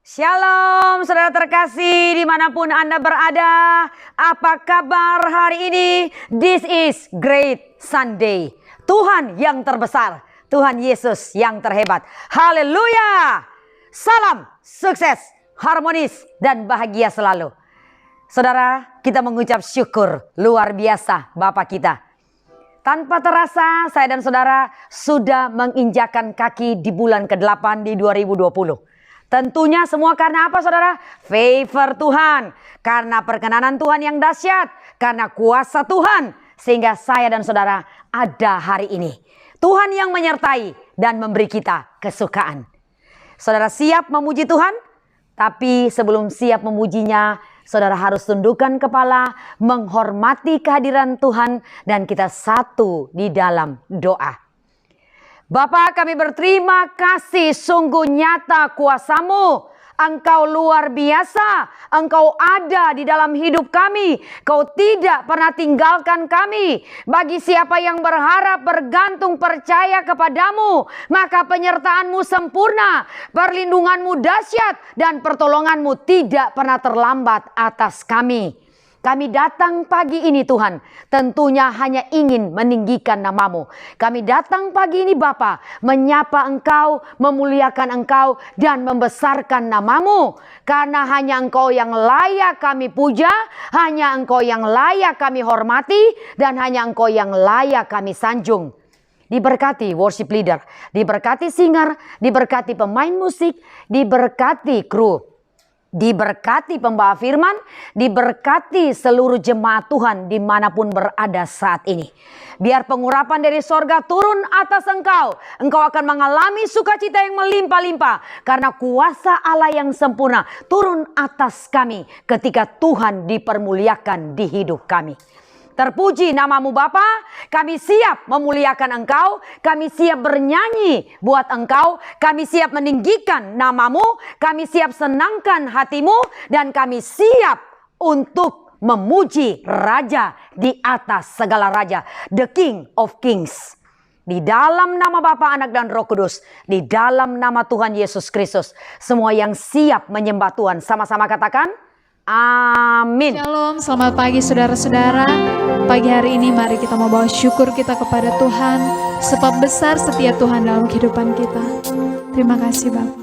Shalom saudara terkasih dimanapun Anda berada. Apa kabar hari ini? This is Great Sunday. Tuhan yang terbesar, Tuhan Yesus yang terhebat. Haleluya. Salam sukses, harmonis dan bahagia selalu. Saudara, kita mengucap syukur luar biasa Bapa kita. Tanpa terasa saya dan saudara sudah menginjakan kaki di bulan ke-8 di 2020. Tentunya semua karena apa saudara? Favor Tuhan. Karena perkenanan Tuhan yang dahsyat. Karena kuasa Tuhan. Sehingga saya dan saudara ada hari ini. Tuhan yang menyertai dan memberi kita kesukaan. Saudara siap memuji Tuhan? Tapi sebelum siap memujinya, saudara harus tundukkan kepala, menghormati kehadiran Tuhan. Dan kita satu di dalam doa. Bapa, kami berterima kasih, sungguh nyata kuasa-Mu. Engkau luar biasa, Engkau ada di dalam hidup kami. Kau tidak pernah tinggalkan kami. Bagi siapa yang berharap, bergantung, percaya kepadamu, maka penyertaan-Mu sempurna, perlindungan-Mu dahsyat, dan pertolongan-Mu tidak pernah terlambat atas kami. Kami datang pagi ini Tuhan, tentunya hanya ingin meninggikan nama-Mu. Kami datang pagi ini Bapa, menyapa Engkau, memuliakan Engkau, dan membesarkan nama-Mu. Karena hanya Engkau yang layak kami puja, hanya Engkau yang layak kami hormati, dan hanya Engkau yang layak kami sanjung. Diberkati worship leader, diberkati singer, diberkati pemain musik, diberkati kru. Diberkati pembawa firman, diberkati seluruh jemaat Tuhan dimanapun berada saat ini. Biar pengurapan dari sorga turun atas engkau. Engkau akan mengalami sukacita yang melimpah-limpah. Karena kuasa Allah yang sempurna turun atas kami ketika Tuhan dipermuliakan di hidup kami. Terpuji nama-Mu Bapa, kami siap memuliakan Engkau, kami siap bernyanyi buat Engkau, kami siap meninggikan nama-Mu, kami siap senangkan hati-Mu, dan kami siap untuk memuji Raja di atas segala Raja, the King of Kings. Di dalam nama Bapa, Anak, dan Roh Kudus, di dalam nama Tuhan Yesus Kristus, semua yang siap menyembah Tuhan, sama-sama katakan, amin. Shalom, selamat pagi saudara-saudara. Pagi hari ini mari kita membawa syukur kita kepada Tuhan. Sebab besar setiap Tuhan dalam kehidupan kita. Terima kasih Bapak.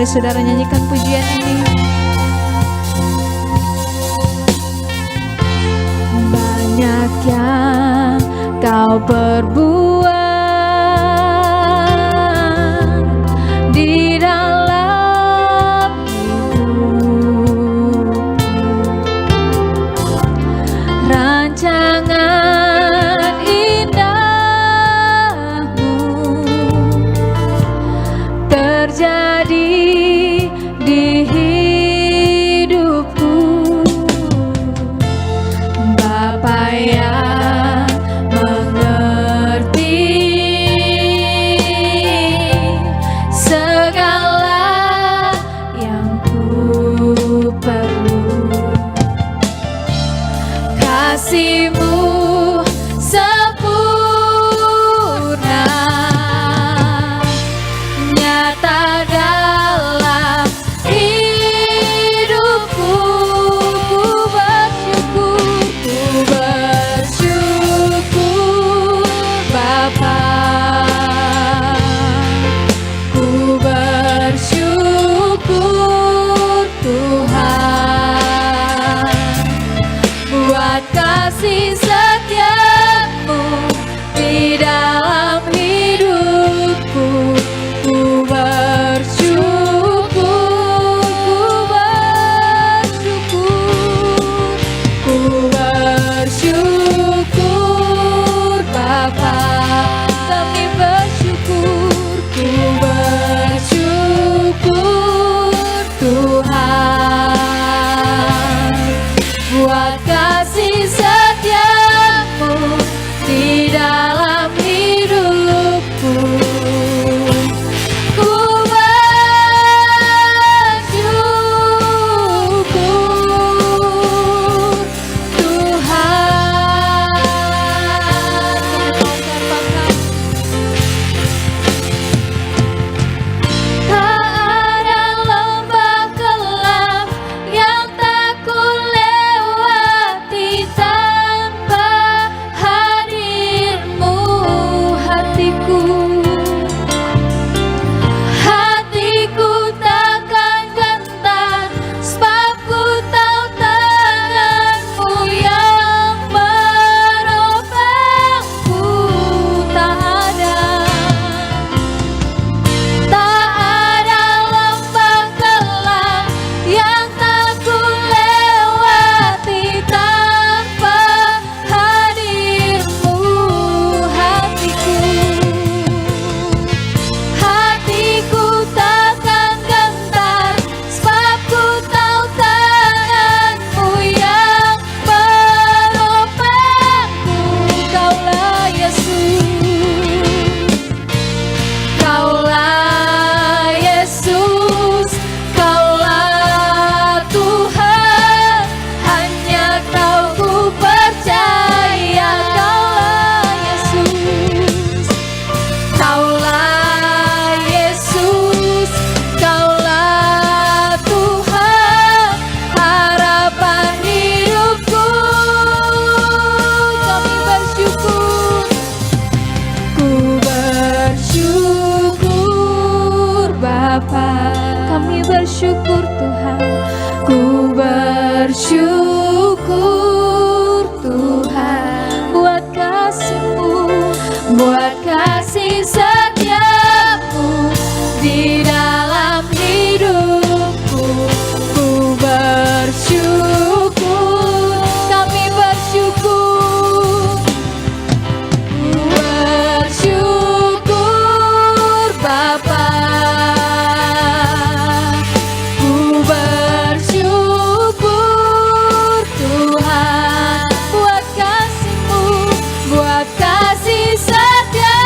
Saudara nyanyikan pujian ini. Banyak yang kau perbuat bersyukur Bapa, kami bersyukur Tuhan. Ku bersyukur Tuhan buat kasih-Mu, buat kasih setiamu di dalam hidupku. Ku bersyukur, kami bersyukur. Ku bersyukur Bapa, ku bersyukur Tuhan buat kasih-Mu, buat kasih setia.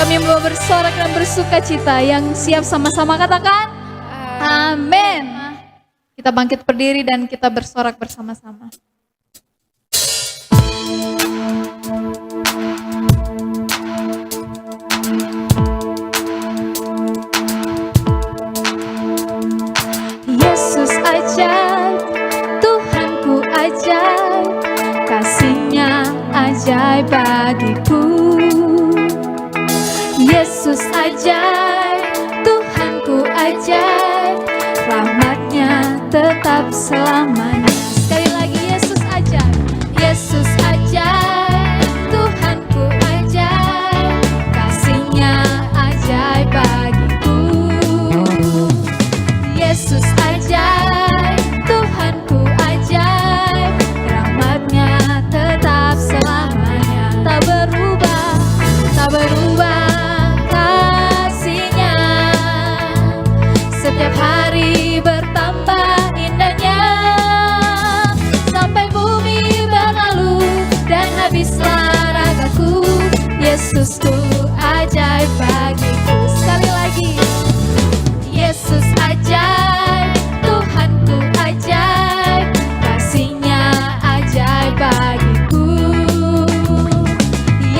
Kami mau bersorak dan bersuka cita. Yang siap sama-sama katakan amin. Kita bangkit berdiri dan kita bersorak bersama-sama. Yesus ajaib, Tuhanku ajaib, kasih-Nya ajaib bagiku. Yesus ajaib, Tuhanku ajaib, rahmat-Nya tetap selamanya. Sekali lagi, Yesus ajaib, Yesus ajaib, Tuhanku ajaib, kasih-Nya ajaib bagiku. Yesus ajaib, Tuhanku ajaib, rahmat-Nya tetap selamanya. Tak berubah, tak berubah kasih-Nya. Setiap hari bertambah indahnya, sampai bumi berlalu dan habislah ragaku. Yesusku ajaib bagiku. Sekali lagi, Yesus ajaib, Tuhanku ajaib, kasih-Nya ajaib bagiku.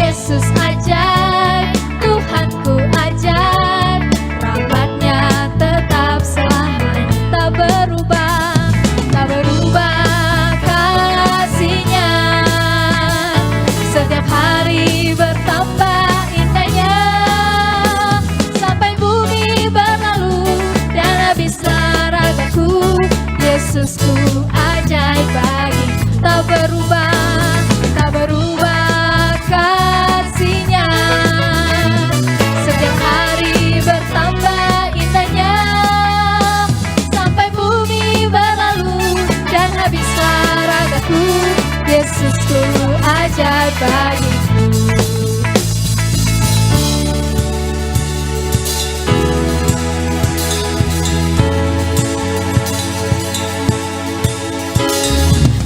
Yesus ajaib, Tuhanku ajaib, rahmat-Nya tetap selamanya. Tak berubah, tak berubah kasih-Nya. Setiap hari bertambah indahnya, sampai bumi berlalu dan habislah ragaku. Yesusku ajaib bagi. Tak berubah, tak berubah kasih-Nya. Setiap hari bertambah indahnya, sampai bumi berlalu dan habislah ragaku. Yesusku ajaib bagiku.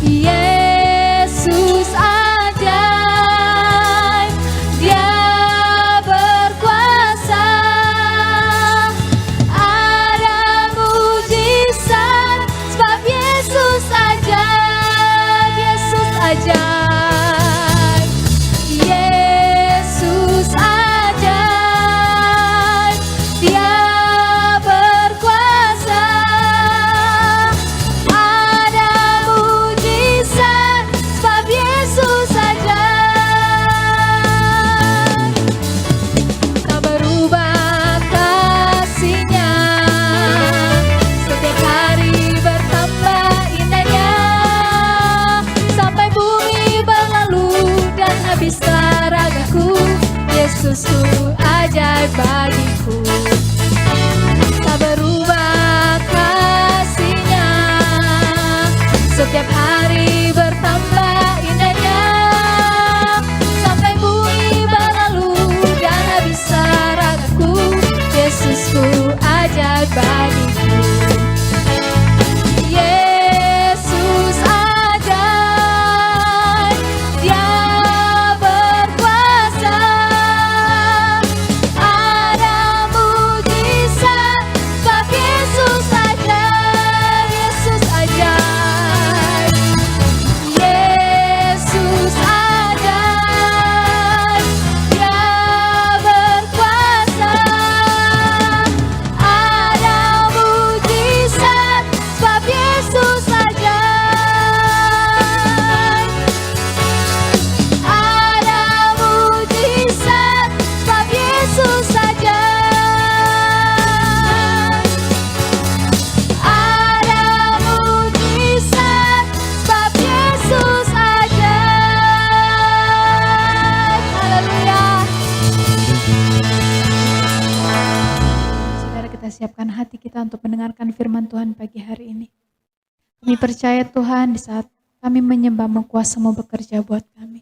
Yesus ajaib, Dia berkuasa. Ada mujizat sebab Yesus ajaib. Yesus ajaib, Yesus ajaib, Dia berkuasa. Ada mujizat sebab Yesus ajaib. Tak berubah kasih-Nya, setiap hari bertambah indahnya, sampai bumi berlalu dan habislah ragaku. Yesusku ajaib bagiku. Tak berubah kasih-Nya, setiap hari bertambah indahnya, sampai bumi berlalu dan habislah ragaku. Yesusku ajaib bagiku. Yesus ajaib, Dia berkuasa. Ada mujizat sebab Yesus ajaib. Yesus ajaib, Yesus ajaib, Dia berkuasa. Ada mujizat sebab Yesus ajaib. Ada mujizat sebab Yesus ajaib. Ada mujizat sebab Yesus ajaib. Haleluya. Saudara, kita siapkan hati kita untuk mendengarkan firman Tuhan pagi hari ini. Kami percaya Tuhan, di saat kami menyembah-Mu, kuasa-Mu bekerja buat kami.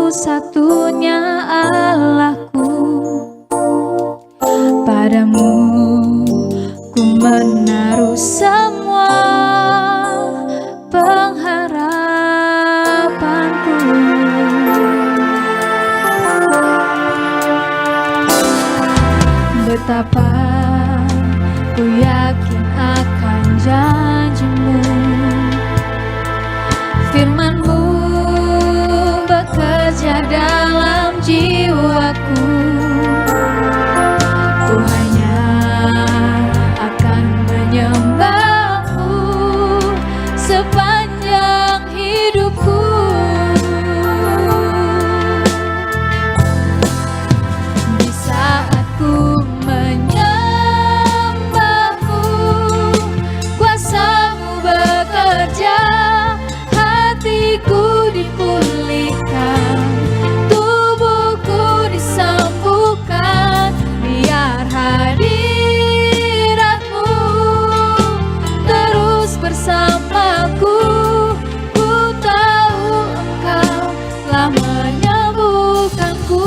satu-satunya Allahku. Padamu ku menaruh semua pengharapanku. Betapa ku yakin akan janjimu, firman-Mu bekerja dalam jiwaku. Ku hanya akan menyembah-Mu sepanjang hidupku. Di saat ku menyembah-Mu, kuasa-Mu bekerja, hatiku dipulihkan, tubuhku disembuhkan. Biar hadirat-Mu terus bersamaku. Ku tahu Engkau telah menyembuhkanku.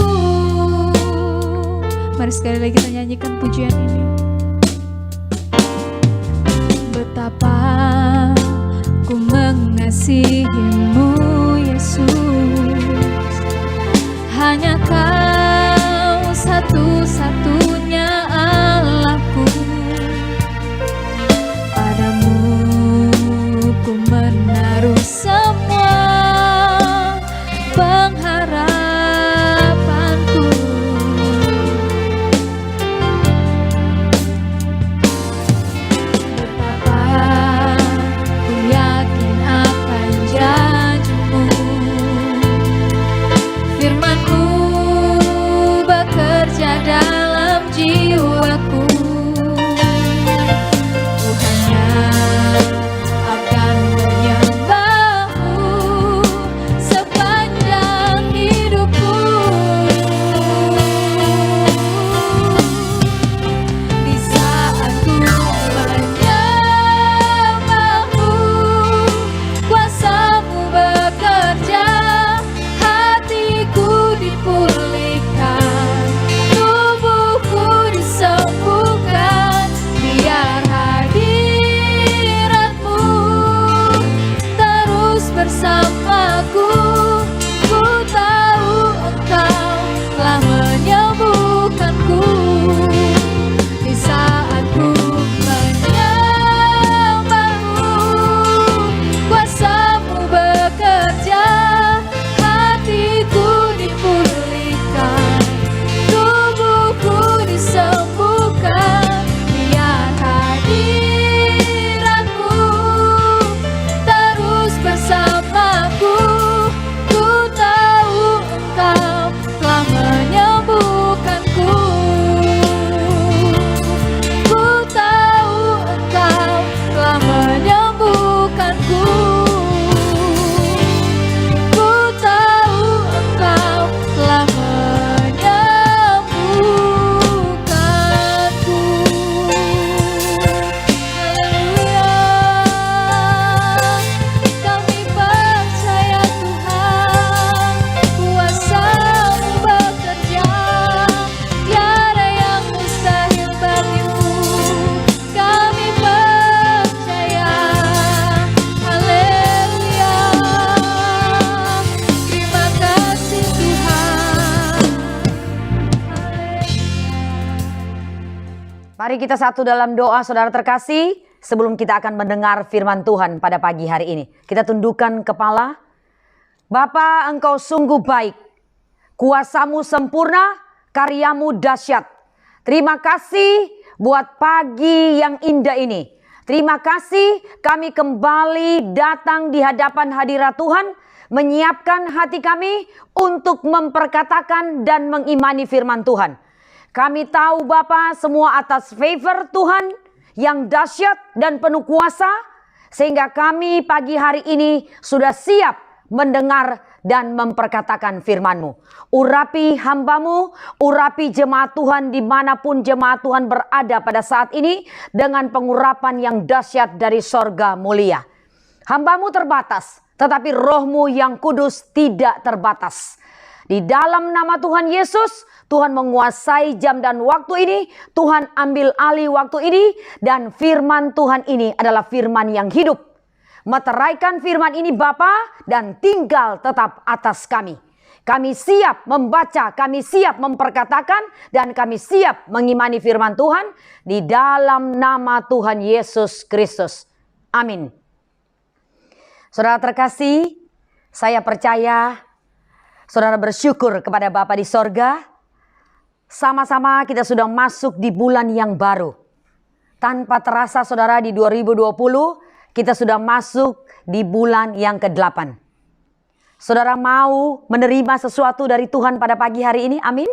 Mari sekali lagi kita nyanyikan pujian ini. Betapa ku mengasihi-Mu Yesus, hanya Kau satu-satunya Allahku. Padamu ku menaruh semua pengharapanku. Betapa ku yakin akan janji-Mu, firman-Mu bekerja dalam jiwaku. Ku hanya akan menyembah-Mu sepanjang hidupku. Di saat ku menyembah-Mu, kuasa-Mu bekerja, hatiku dipulihkan, tubuhku disembuhkan. Biar hadirat-Mu terus bersamaku. Ku tahu Engkau telah menyembuhkanku. Di saat ku menyembah-Mu, kuasa-Mu bekerja, hatiku dipulihkan, tubuhku disembuhkan. Biar hadirat-Mu terus bersamaku. Ku tahu Engkau telah menyembuhkanku. Ku tahu Engkau telah menyembuhkanku. Ku tahu Engkau telah menyembuhkanku. Haleluya. Kami percaya Tuhan, kuasa-Mu bekerja, tiada yang mustahil bagi-Mu. Kami percaya. Haleluya. Terima kasih Tuhan. Mari kita satu dalam doa, saudara terkasih. Sebelum kita akan mendengar firman Tuhan pada pagi hari ini, kita tundukkan kepala. Bapa, Engkau sungguh baik, kuasa-Mu sempurna, karya-Mu dahsyat. Terima kasih buat pagi yang indah ini. Terima kasih kami kembali datang di hadapan hadirat Tuhan, menyiapkan hati kami untuk memperkatakan dan mengimani firman Tuhan. Kami tahu Bapa, semua atas favor Tuhan yang dahsyat dan penuh kuasa, sehingga kami pagi hari ini sudah siap mendengar dan memperkatakan firman-Mu. Urapi hamba-Mu, urapi jemaat Tuhan dimanapun jemaat Tuhan berada pada saat ini, dengan pengurapan yang dahsyat dari sorga mulia. Hamba-Mu terbatas, tetapi Roh-Mu yang kudus tidak terbatas. Di dalam nama Tuhan Yesus, Tuhan menguasai jam dan waktu ini. Tuhan ambil alih waktu ini. Dan firman Tuhan ini adalah firman yang hidup. Meteraikan firman ini Bapa, dan tinggal tetap atas kami. Kami siap membaca, kami siap memperkatakan, dan kami siap mengimani firman Tuhan di dalam nama Tuhan Yesus Kristus. Amin. Saudara terkasih, saya percaya saudara bersyukur kepada Bapa di sorga. Sama-sama kita sudah masuk di bulan yang baru. Tanpa terasa saudara, di 2020 kita sudah masuk di bulan yang ke-8. Saudara mau menerima sesuatu dari Tuhan pada pagi hari ini? Amin.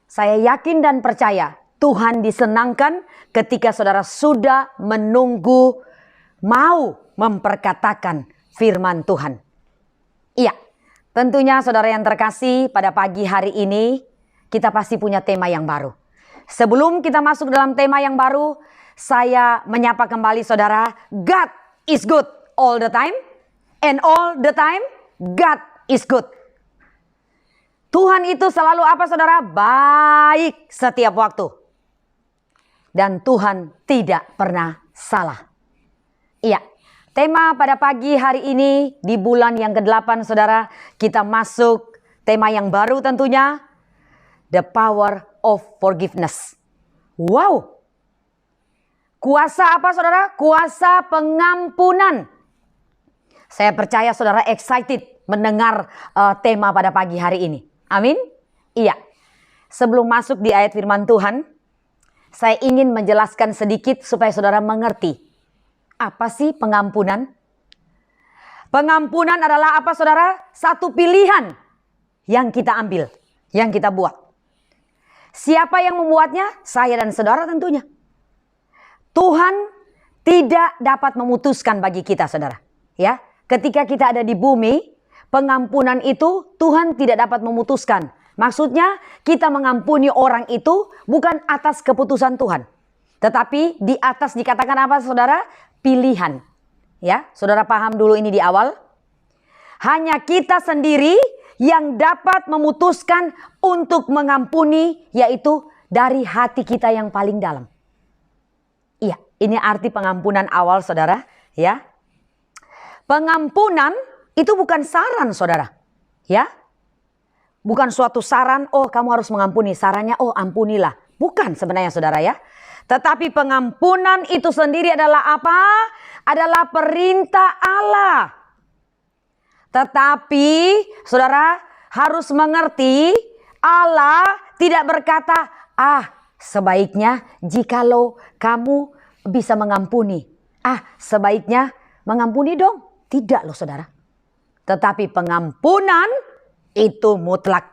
Saya yakin dan percaya Tuhan disenangkan ketika saudara sudah menunggu, mau memperkatakan firman Tuhan. Iya, tentunya saudara yang terkasih, pada pagi hari ini kita pasti punya tema yang baru. Sebelum kita masuk dalam tema yang baru, saya menyapa kembali saudara. God is good all the time, and all the time God is good. Tuhan itu selalu apa saudara? Baik setiap waktu. Dan Tuhan tidak pernah salah. Iya, tema pada pagi hari ini di bulan yang ke-8 saudara, kita masuk tema yang baru tentunya. The power of forgiveness. Wow. Kuasa apa saudara? Kuasa pengampunan. Saya percaya saudara excited mendengar tema pada pagi hari ini. Amin? Iya. Sebelum masuk di ayat firman Tuhan, saya ingin menjelaskan sedikit supaya saudara mengerti. Apa sih pengampunan? Pengampunan adalah apa saudara? Satu pilihan yang kita ambil, yang kita buat. Siapa yang membuatnya? Saya dan saudara tentunya. Tuhan tidak dapat memutuskan bagi kita saudara. Ya. Ketika kita ada di bumi, pengampunan itu Tuhan tidak dapat memutuskan. Maksudnya kita mengampuni orang itu bukan atas keputusan Tuhan. Tetapi di atas dikatakan apa saudara? Pilihan. Ya, saudara paham dulu ini di awal. Hanya kita sendiri yang dapat memutuskan untuk mengampuni, yaitu dari hati kita yang paling dalam. Iya, ini arti pengampunan awal saudara. Ya. Pengampunan itu bukan saran saudara. Ya. Bukan suatu saran, oh kamu harus mengampuni. Sarannya, oh ampunilah. Bukan sebenarnya saudara ya. Tetapi pengampunan itu sendiri adalah apa? Adalah perintah Allah. Tetapi saudara harus mengerti, Allah tidak berkata, sebaiknya jikalau kamu bisa mengampuni. Sebaiknya mengampuni dong. Tidak loh saudara. Tetapi pengampunan itu mutlak.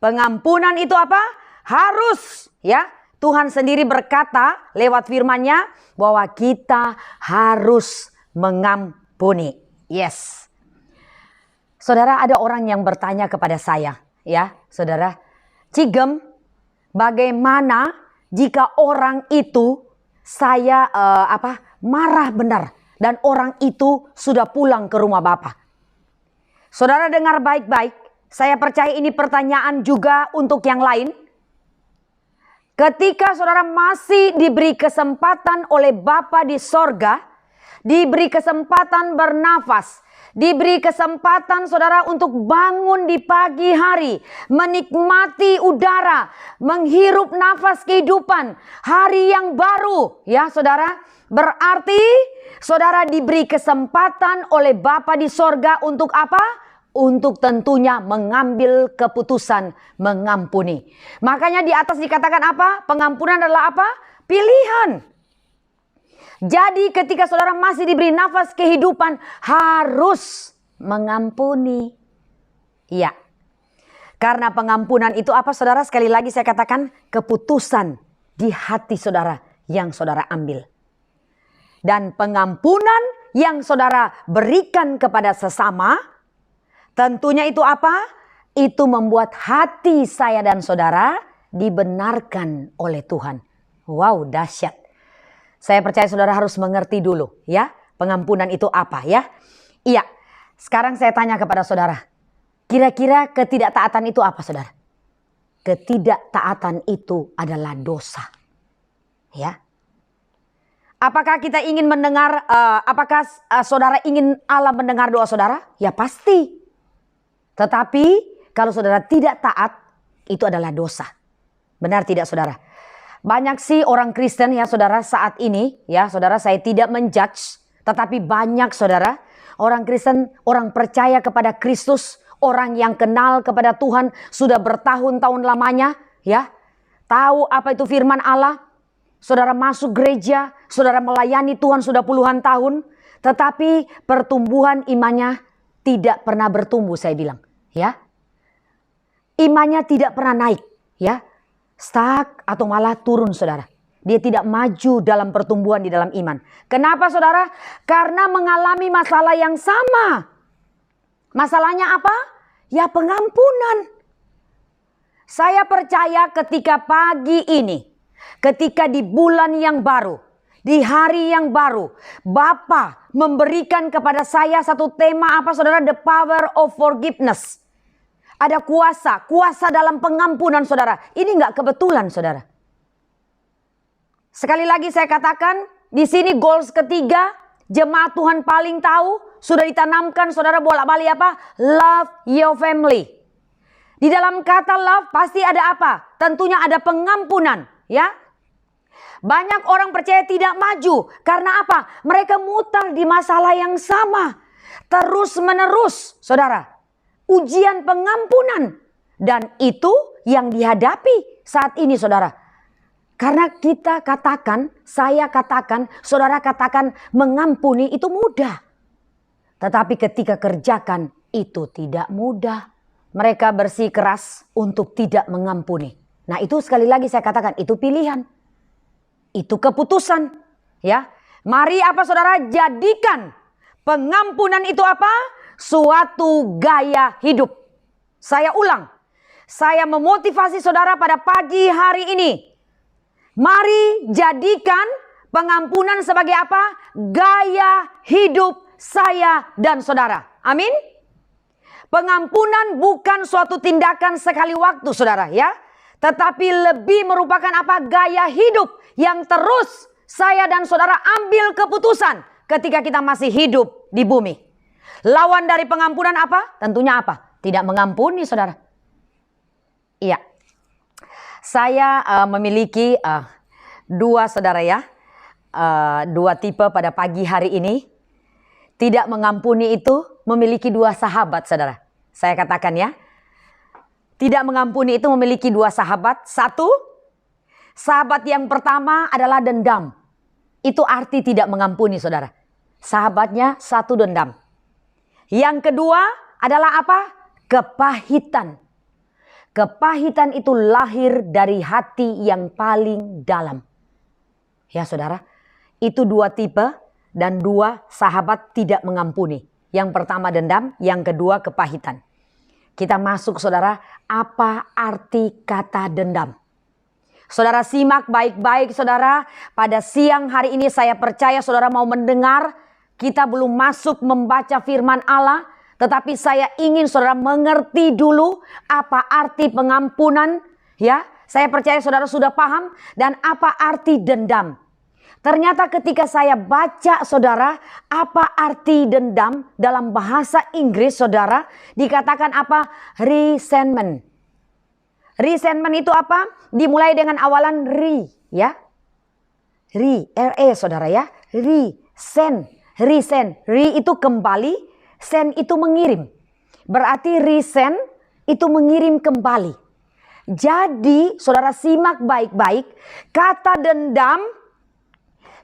Pengampunan itu apa? Harus ya. Tuhan sendiri berkata lewat firman-Nya bahwa kita harus mengampuni. Yes. Saudara, ada orang yang bertanya kepada saya, ya, saudara, Cigem, bagaimana jika orang itu saya marah benar dan orang itu sudah pulang ke rumah Bapak? Saudara dengar baik-baik, saya percaya ini pertanyaan juga untuk yang lain. Ketika saudara masih diberi kesempatan oleh Bapa di sorga, diberi kesempatan bernafas, diberi kesempatan saudara untuk bangun di pagi hari, menikmati udara, menghirup nafas kehidupan, hari yang baru, ya saudara. Berarti saudara diberi kesempatan oleh Bapa di sorga untuk apa? Untuk tentunya mengambil keputusan mengampuni. Makanya di atas dikatakan apa? Pengampunan adalah apa? Pilihan. Jadi ketika saudara masih diberi nafas kehidupan, harus mengampuni. Iya. Karena pengampunan itu apa saudara? Sekali lagi saya katakan, keputusan di hati saudara yang saudara ambil. Dan pengampunan yang saudara berikan kepada sesama, tentunya itu apa? Itu membuat hati saya dan saudara dibenarkan oleh Tuhan. Wow, dahsyat. Saya percaya saudara harus mengerti dulu ya, pengampunan itu apa ya. Iya, sekarang saya tanya kepada saudara. Kira-kira ketidaktaatan itu apa, saudara? Ketidaktaatan itu adalah dosa. Ya. Apakah kita ingin mendengar, saudara ingin Allah mendengar doa saudara? Ya pasti. Tetapi kalau saudara tidak taat, itu adalah dosa. Benar tidak, saudara? Banyak sih orang Kristen ya saudara saat ini, ya saudara, saya tidak menjudge, tetapi banyak saudara orang Kristen, orang percaya kepada Kristus, orang yang kenal kepada Tuhan sudah bertahun-tahun lamanya, ya, tahu apa itu firman Allah. Saudara masuk gereja, saudara melayani Tuhan sudah puluhan tahun, tetapi pertumbuhan imannya tidak pernah bertumbuh, saya bilang, ya. Imannya tidak pernah naik, ya. Stuck atau malah turun, saudara. Dia tidak maju dalam pertumbuhan di dalam iman. Kenapa, saudara? Karena mengalami masalah yang sama. Masalahnya apa? Ya pengampunan. Saya percaya ketika pagi ini, ketika di bulan yang baru, di hari yang baru, Bapa memberikan kepada saya satu tema apa, saudara? The power of forgiveness. Ada kuasa dalam pengampunan, saudara. Ini nggak kebetulan, saudara. Sekali lagi saya katakan, di sini goals ketiga, jemaat Tuhan paling tahu, sudah ditanamkan, saudara, bolak-balik apa? Love your family. Di dalam kata love pasti ada apa? Tentunya ada pengampunan, ya. Banyak orang percaya tidak maju. Karena apa? Mereka mutar di masalah yang sama. Terus menerus, saudara. Ujian pengampunan. Dan itu yang dihadapi saat ini, saudara. Karena kita katakan, saya katakan, saudara katakan mengampuni itu mudah. Tetapi ketika kerjakan itu tidak mudah. Mereka bersikeras untuk tidak mengampuni. Nah itu sekali lagi saya katakan itu pilihan. Itu keputusan. Ya, mari apa, saudara, jadikan pengampunan itu apa? Suatu gaya hidup. Saya ulang. Saya memotivasi saudara pada pagi hari ini. Mari jadikan pengampunan sebagai apa? Gaya hidup saya dan saudara. Amin. Pengampunan bukan suatu tindakan sekali waktu, saudara, ya. Tetapi lebih merupakan apa? Gaya hidup yang terus saya dan saudara ambil keputusan ketika kita masih hidup di bumi. Lawan dari pengampunan apa? Tentunya apa? Tidak mengampuni, saudara. Iya. Saya memiliki dua, saudara, ya. Dua tipe pada pagi hari ini. Tidak mengampuni itu memiliki dua sahabat, saudara. Saya katakan, ya. Tidak mengampuni itu memiliki dua sahabat. Satu, sahabat yang pertama adalah dendam. Itu arti tidak mengampuni, saudara. Sahabatnya satu, dendam. Yang kedua adalah apa? Kepahitan. Kepahitan itu lahir dari hati yang paling dalam. Ya, saudara. Itu dua tipe dan dua sahabat tidak mengampuni. Yang pertama dendam, yang kedua kepahitan. Kita masuk, saudara, apa arti kata dendam? Saudara simak baik-baik, saudara. Pada siang hari ini saya percaya saudara mau mendengar. Kita belum masuk membaca firman Allah. Tetapi saya ingin saudara mengerti dulu apa arti pengampunan. Ya, saya percaya saudara sudah paham. Dan apa arti dendam. Ternyata ketika saya baca, saudara, apa arti dendam dalam bahasa Inggris, saudara, dikatakan apa? Resentment. Resentment itu apa? Dimulai dengan awalan re, ya. R-E, saudara, ya. Resent. Re itu kembali, send itu mengirim. Berarti resent itu mengirim kembali. Jadi, saudara simak baik-baik, kata dendam,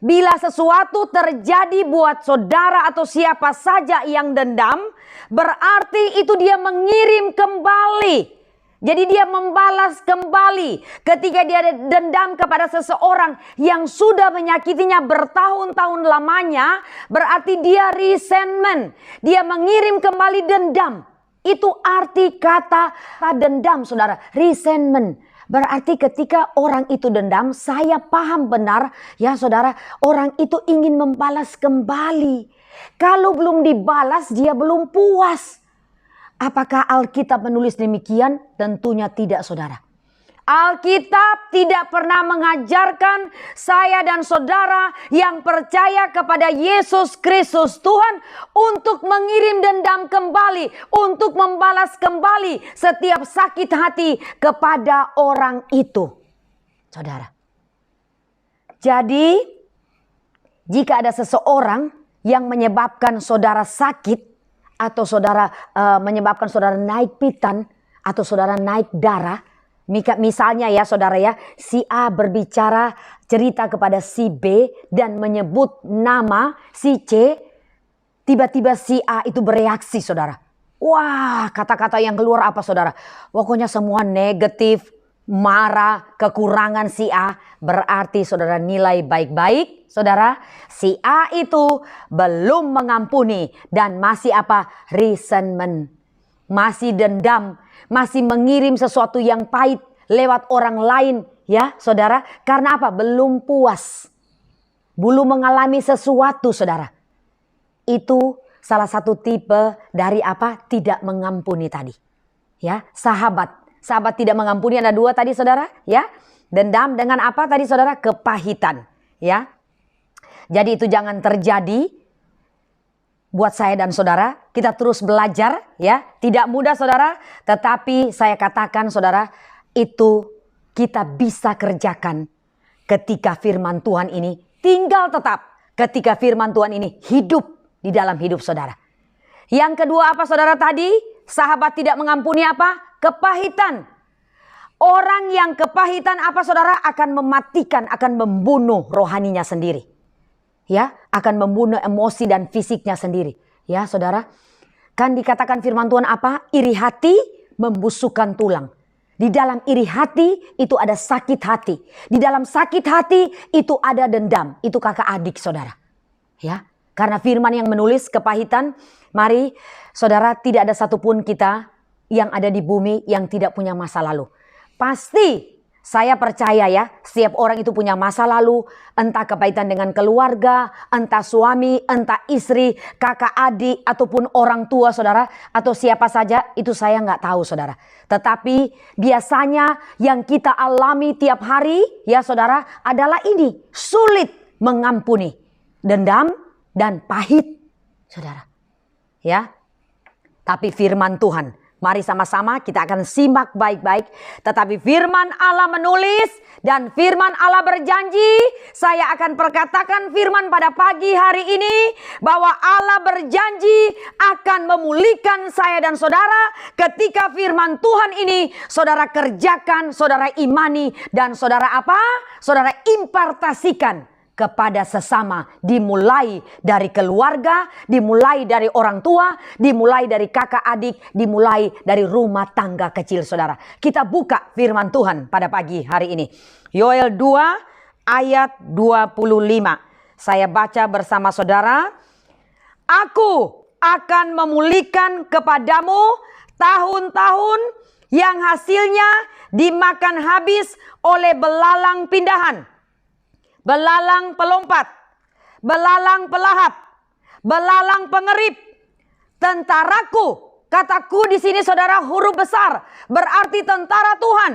bila sesuatu terjadi buat saudara atau siapa saja yang dendam, berarti itu dia mengirim kembali. Jadi dia membalas kembali ketika dia dendam kepada seseorang yang sudah menyakitinya bertahun-tahun lamanya. Berarti dia resentment. Dia mengirim kembali dendam. Itu arti kata dendam, saudara. Resentment. Berarti ketika orang itu dendam, saya paham benar, ya saudara, orang itu ingin membalas kembali. Kalau belum dibalas, dia belum puas. Apakah Alkitab menulis demikian? Tentunya tidak, saudara. Alkitab tidak pernah mengajarkan saya dan saudara yang percaya kepada Yesus Kristus Tuhan untuk mengirim dendam kembali, untuk membalas kembali setiap sakit hati kepada orang itu, saudara. Jadi, jika ada seseorang yang menyebabkan saudara sakit, atau saudara menyebabkan saudara naik pitan, atau saudara naik darah, misalnya ya saudara ya, si A berbicara cerita kepada si B dan menyebut nama si C, tiba-tiba si A itu bereaksi, saudara. Wah, kata-kata yang keluar apa, saudara? Pokoknya semua negatif, marah, kekurangan si A. Berarti saudara nilai baik-baik, saudara. Si A itu belum mengampuni dan masih apa? Resentment. Masih dendam, masih mengirim sesuatu yang pahit lewat orang lain, ya saudara. Karena apa? Belum puas, belum mengalami sesuatu, saudara. Itu salah satu tipe dari apa? Tidak mengampuni tadi, ya. Sahabat tidak mengampuni ada dua tadi, saudara, ya. Dendam dengan apa tadi, saudara? Kepahitan, ya. Jadi itu jangan terjadi buat saya dan saudara. Kita terus belajar, ya. Tidak mudah, saudara, tetapi saya katakan, saudara, itu kita bisa kerjakan ketika firman Tuhan ini tinggal tetap, ketika firman Tuhan ini hidup di dalam hidup saudara. Yang kedua apa, saudara, tadi? Sahabat tidak mengampuni apa? Kepahitan. Orang yang kepahitan apa, saudara? Akan mematikan, akan membunuh rohaninya sendiri. Ya, akan membunuh emosi dan fisiknya sendiri. Ya, saudara. Kan dikatakan firman Tuhan apa? Iri hati membusukkan tulang. Di dalam iri hati itu ada sakit hati. Di dalam sakit hati itu ada dendam. Itu kakak adik, saudara. Ya, karena firman yang menulis kepahitan. Mari, saudara, tidak ada satupun kita yang ada di bumi yang tidak punya masa lalu. Pasti saya percaya ya, setiap orang itu punya masa lalu, entah kepahitan dengan keluarga, entah suami, entah istri, kakak adik, ataupun orang tua, saudara, atau siapa saja, itu saya nggak tahu, saudara. Tetapi biasanya yang kita alami tiap hari, ya saudara, adalah ini, sulit mengampuni, dendam dan pahit, saudara. Ya, tapi firman Tuhan, mari sama-sama kita akan simak baik-baik. Tetapi firman Allah menulis dan firman Allah berjanji. Saya akan perkatakan firman pada pagi hari ini. Bahwa Allah berjanji akan memulihkan saya dan saudara. Ketika firman Tuhan ini saudara kerjakan, saudara imani. Dan saudara apa? Saudara impartasikan kepada sesama, dimulai dari keluarga, dimulai dari orang tua, dimulai dari kakak adik, dimulai dari rumah tangga kecil, saudara. Kita buka firman Tuhan pada pagi hari ini. Yoel 2 ayat 25. Saya baca bersama saudara. Aku akan memulihkan kepadamu tahun-tahun yang hasilnya dimakan habis oleh belalang pindahan, belalang pelompat, belalang pelahap, belalang pengerip. Tentaraku, kataku di sini saudara huruf besar, berarti tentara Tuhan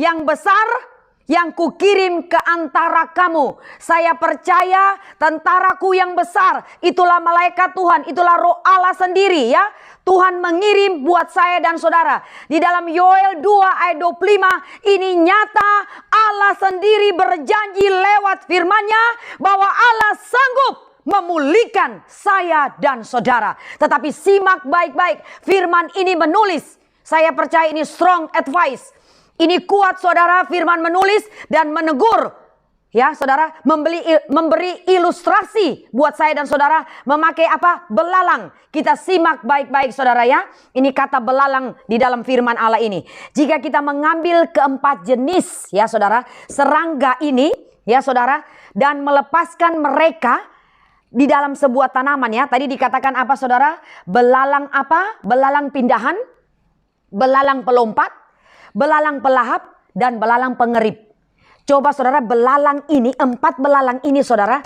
yang besar yang kukirim ke antara kamu. Saya percaya tentaraku yang besar, itulah malaikat Tuhan, itulah roh Allah sendiri, ya. Tuhan mengirim buat saya dan saudara. Di dalam Yoel 2 ayat 25 ini nyata Allah sendiri berjanji lewat firman-Nya bahwa Allah sanggup memulihkan saya dan saudara. Tetapi simak baik-baik, firman ini menulis. Saya percaya ini strong advice. Ini kuat, saudara, firman menulis dan menegur. Ya, saudara, memberi ilustrasi buat saya dan saudara memakai apa? Belalang. Kita simak baik-baik, saudara, ya. Ini kata belalang di dalam firman Allah ini. Jika kita mengambil keempat jenis, ya saudara, serangga ini, ya saudara, dan melepaskan mereka di dalam sebuah tanaman, ya. Tadi dikatakan apa, saudara? Belalang apa? Belalang pindahan, belalang pelompat, belalang pelahap, dan belalang pengerip. Coba saudara belalang ini, 4 belalang ini saudara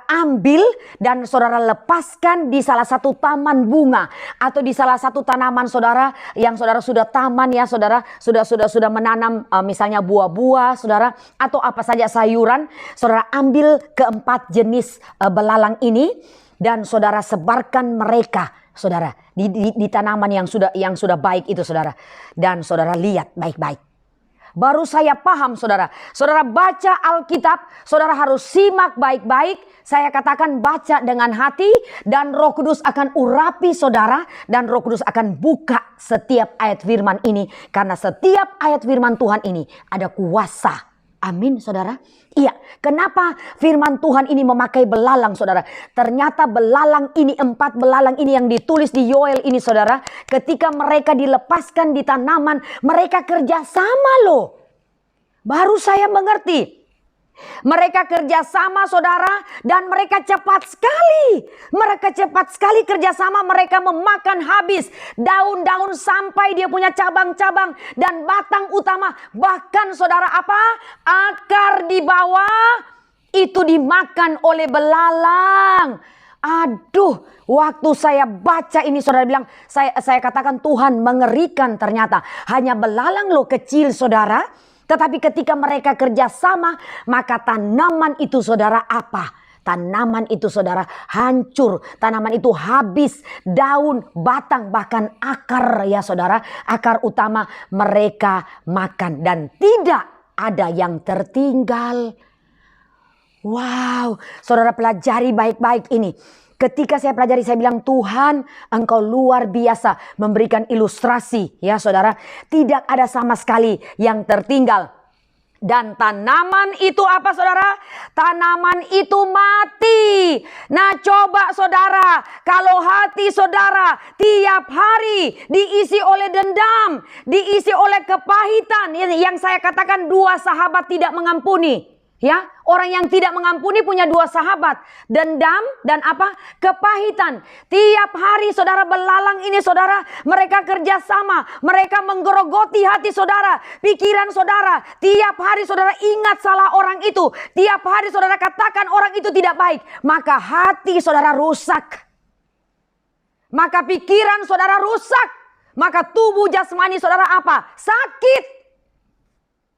ambil dan saudara lepaskan di salah satu taman bunga atau di salah satu tanaman saudara yang saudara sudah taman ya saudara, sudah menanam misalnya buah-buah saudara atau apa saja sayuran, saudara ambil keempat jenis belalang ini dan saudara sebarkan mereka saudara di tanaman yang sudah baik itu saudara, dan saudara lihat baik-baik. Baru saya paham saudara. Saudara baca Alkitab, saudara harus simak baik-baik. Saya katakan baca dengan hati dan Roh Kudus akan urapi saudara. Dan Roh Kudus akan buka setiap ayat firman ini. Karena setiap ayat firman Tuhan ini ada kuasa. Amin saudara. Iya, kenapa firman Tuhan ini memakai belalang saudara? Ternyata belalang ini, 4 belalang ini yang ditulis di Yoel ini saudara, ketika mereka dilepaskan di tanaman, mereka kerja sama loh. Baru saya mengerti. Mereka kerjasama saudara dan mereka cepat sekali. Mereka cepat sekali kerjasama, mereka memakan habis daun-daun sampai dia punya cabang-cabang dan batang utama. Bahkan saudara apa? Akar di bawah itu dimakan oleh belalang. Aduh, waktu saya baca ini saudara bilang, saya katakan Tuhan mengerikan ternyata. Hanya belalang loh kecil saudara. Tetapi ketika mereka kerjasama, maka tanaman itu saudara apa? Tanaman itu saudara hancur. Tanaman itu habis. Daun, batang, bahkan akar ya saudara. Akar utama mereka makan. Dan tidak ada yang tertinggal. Wow, saudara pelajari baik-baik ini. Ketika saya pelajari, saya bilang, Tuhan, Engkau luar biasa memberikan ilustrasi ya saudara. Tidak ada sama sekali yang tertinggal. Dan tanaman itu apa saudara? Tanaman itu mati. Nah coba saudara, kalau hati saudara tiap hari diisi oleh dendam, diisi oleh kepahitan. Yang saya katakan 2 sahabat tidak mengampuni. Ya, orang yang tidak mengampuni punya 2 sahabat, dendam dan apa? Kepahitan. Tiap hari saudara belalang ini saudara, mereka kerjasama, mereka menggerogoti hati saudara, pikiran saudara. Tiap hari saudara ingat salah orang itu, tiap hari saudara katakan orang itu tidak baik, maka hati saudara rusak, maka pikiran saudara rusak, maka tubuh jasmani saudara apa? Sakit.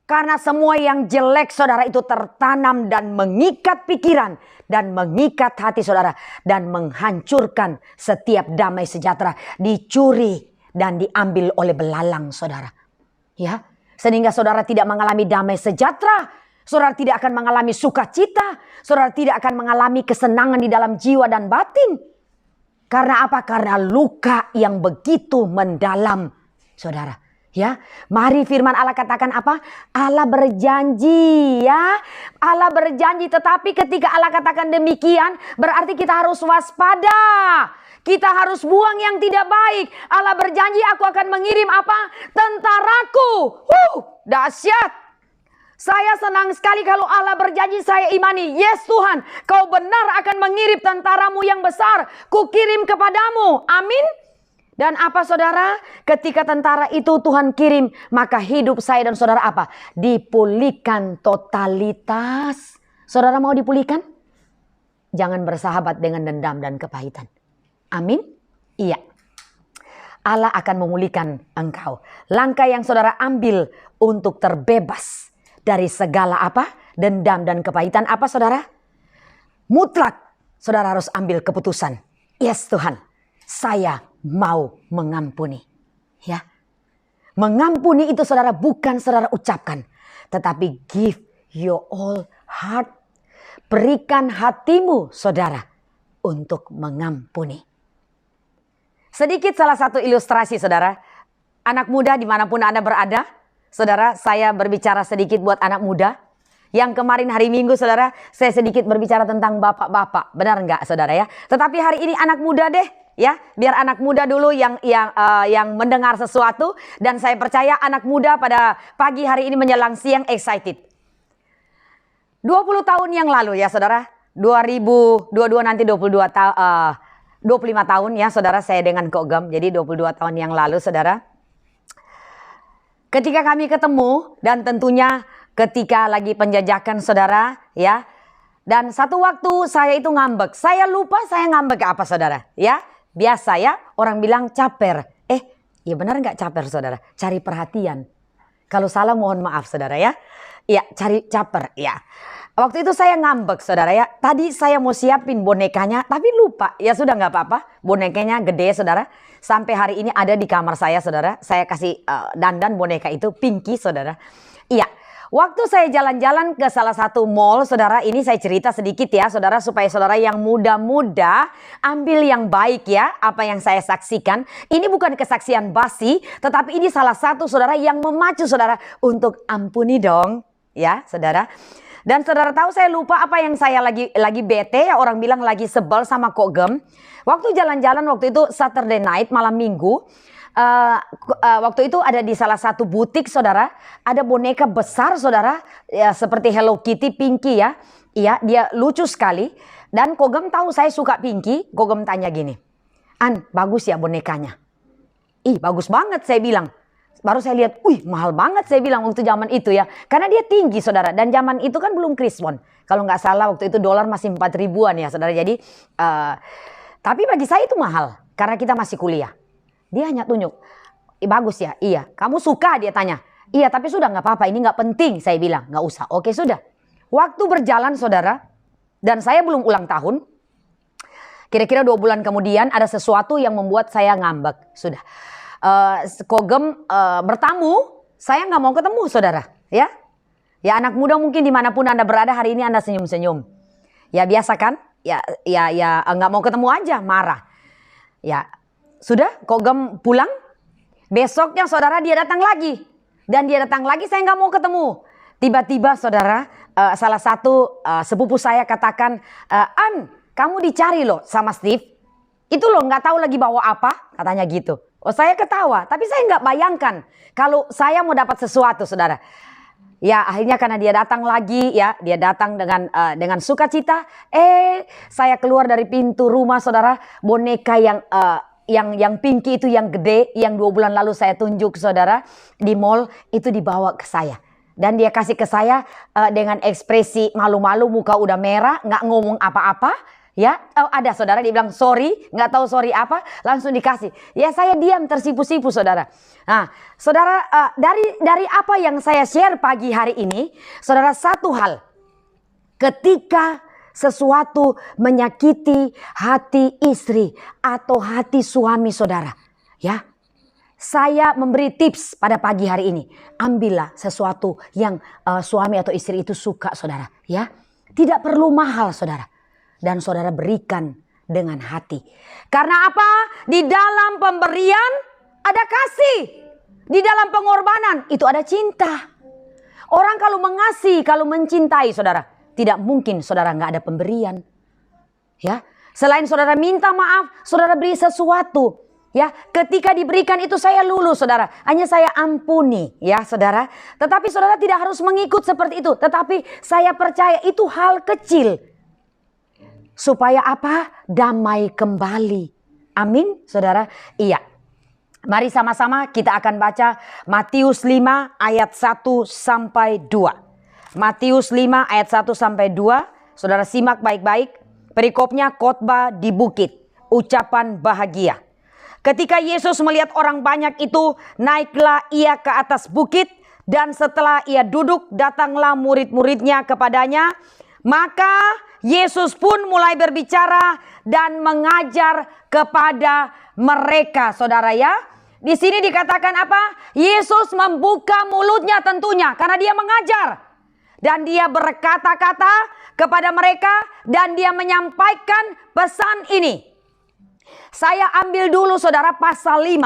Karena semua yang jelek saudara itu tertanam dan mengikat pikiran dan mengikat hati saudara dan menghancurkan setiap damai sejahtera, dicuri dan diambil oleh belalang saudara. Ya, sehingga saudara tidak mengalami damai sejahtera, saudara tidak akan mengalami sukacita, saudara tidak akan mengalami kesenangan di dalam jiwa dan batin. Karena apa? Karena luka yang begitu mendalam saudara. Ya, mari firman Allah katakan apa? Allah berjanji ya. Allah berjanji, tetapi ketika Allah katakan demikian, berarti kita harus waspada. Kita harus buang yang tidak baik. Allah berjanji, aku akan mengirim apa? Tentaraku. Dahsyat. Saya senang sekali kalau Allah berjanji, saya imani. Yes Tuhan, Kau benar akan mengirim tentaramu yang besar. Ku kirim kepadamu. Amin. Dan apa saudara? Ketika tentara itu Tuhan kirim, maka hidup saya dan saudara apa? Dipulihkan totalitas. Saudara mau dipulihkan? Jangan bersahabat dengan dendam dan kepahitan. Amin? Iya. Allah akan memulihkan engkau. Langkah yang saudara ambil untuk terbebas dari segala apa? Dendam dan kepahitan apa saudara? Mutlak saudara harus ambil keputusan. Yes Tuhan, saya mau mengampuni. Ya. Mengampuni itu saudara bukan saudara ucapkan, tetapi give your all heart. Berikan hatimu saudara untuk mengampuni. Sedikit salah satu ilustrasi saudara. Anak muda dimanapun Anda berada. Saudara, saya berbicara sedikit buat anak muda. Yang kemarin hari Minggu saudara, saya sedikit berbicara tentang bapak-bapak. Benar enggak saudara ya? Tetapi hari ini anak muda deh. Ya, biar anak muda dulu yang mendengar sesuatu, dan saya percaya anak muda pada pagi hari ini menjelang siang excited. 20 tahun yang lalu ya saudara, 2022 nanti 25 tahun ya saudara, saya dengan Kogam, jadi 22 tahun yang lalu saudara. Ketika kami ketemu dan tentunya ketika lagi penjajakan saudara ya. Dan satu waktu saya itu ngambek. Saya lupa saya ngambek apa saudara ya. Biasa ya orang bilang caper. Ya benar nggak caper saudara? Cari perhatian. Kalau salah mohon maaf saudara ya. Ya cari caper ya. Waktu itu saya ngambek saudara ya. Tadi saya mau siapin bonekanya tapi lupa. Ya sudah nggak apa-apa. Bonekanya gede saudara. Sampai hari ini ada di kamar saya saudara. Saya kasih dandan boneka itu Pinky saudara. Iya. Waktu saya jalan-jalan ke salah satu mall, saudara, ini saya cerita sedikit ya, saudara, supaya saudara yang muda-muda ambil yang baik ya, apa yang saya saksikan. Ini bukan kesaksian basi, tetapi ini salah satu saudara yang memacu saudara untuk ampuni dong, ya, saudara. Dan saudara tahu saya lupa apa yang saya lagi bete ya, orang bilang lagi sebel sama Kok Gem. Waktu jalan-jalan waktu itu Saturday night, malam minggu. Waktu itu ada di salah satu butik saudara, ada boneka besar saudara, ya, seperti Hello Kitty Pinky ya. Iya, dia lucu sekali. Dan Kogem tahu saya suka Pinky. Kogem tanya gini, An, bagus ya bonekanya? Ih, bagus banget saya bilang. Baru saya lihat, wih mahal banget saya bilang waktu zaman itu ya. Karena dia tinggi saudara, dan zaman itu kan belum krismon. Kalau nggak salah waktu itu dolar masih 4 ribuan ya saudara. Jadi, tapi bagi saya itu mahal, karena kita masih kuliah. Dia hanya tunjuk, bagus ya, iya. Kamu suka? Dia tanya. Iya, tapi sudah nggak apa-apa, ini nggak penting. Saya bilang, nggak usah. Oke, sudah. Waktu berjalan saudara, dan saya belum ulang tahun. Kira-kira 2 bulan kemudian ada sesuatu yang membuat saya ngambek. Sudah. Kogem bertamu, saya nggak mau ketemu saudara. Ya, ya anak muda mungkin dimanapun Anda berada hari ini Anda senyum-senyum. Ya biasa kan? Ya nggak mau ketemu aja, marah. Ya. Sudah, Kogem pulang. Besoknya saudara dia datang lagi. Dan dia datang lagi saya nggak mau ketemu. Tiba-tiba saudara, salah satu sepupu saya katakan, An, kamu dicari loh sama Steve. Itu loh nggak tahu lagi bawa apa, katanya gitu. Oh saya ketawa, tapi saya nggak bayangkan kalau saya mau dapat sesuatu saudara. Ya akhirnya karena dia datang lagi ya, dia datang dengan sukacita. Saya keluar dari pintu rumah saudara, boneka yang Pinky itu yang gede, yang 2 bulan lalu saya tunjuk saudara di mall itu dibawa ke saya. Dan dia kasih ke saya dengan ekspresi malu-malu, muka udah merah, nggak ngomong apa-apa. Ya, ada saudara dia bilang sorry, nggak tahu sorry apa, langsung dikasih. Ya saya diam tersipu-sipu saudara. Nah, saudara dari apa yang saya share pagi hari ini, saudara satu hal, ketika sesuatu menyakiti hati istri atau hati suami saudara, ya. Saya memberi tips pada pagi hari ini. Ambillah sesuatu yang suami atau istri itu suka saudara, ya. Tidak perlu mahal saudara. Dan saudara berikan dengan hati. Karena apa? Di dalam pemberian ada kasih. Di dalam pengorbanan itu ada cinta. Orang kalau mengasihi, kalau mencintai saudara, tidak mungkin saudara nggak ada pemberian. Ya, selain saudara minta maaf, saudara beri sesuatu. Ya, ketika diberikan itu saya lulus saudara, hanya saya ampuni ya saudara. Tetapi saudara tidak harus mengikut seperti itu. Tetapi saya percaya itu hal kecil. Supaya apa? Damai kembali. Amin saudara. Iya. Mari sama-sama kita akan baca Matius 5 ayat 1 sampai 2. Matius 5 ayat 1 sampai 2. Saudara simak baik-baik. Perikopnya khotbah di bukit. Ucapan bahagia. Ketika Yesus melihat orang banyak itu, naiklah ia ke atas bukit. Dan setelah ia duduk, datanglah murid-muridnya kepadanya. Maka Yesus pun mulai berbicara dan mengajar kepada mereka. Saudara ya. Di sini dikatakan apa? Yesus membuka mulutnya tentunya. Karena dia mengajar. Dan dia berkata-kata kepada mereka. Dan dia menyampaikan pesan ini. Saya ambil dulu saudara pasal 5.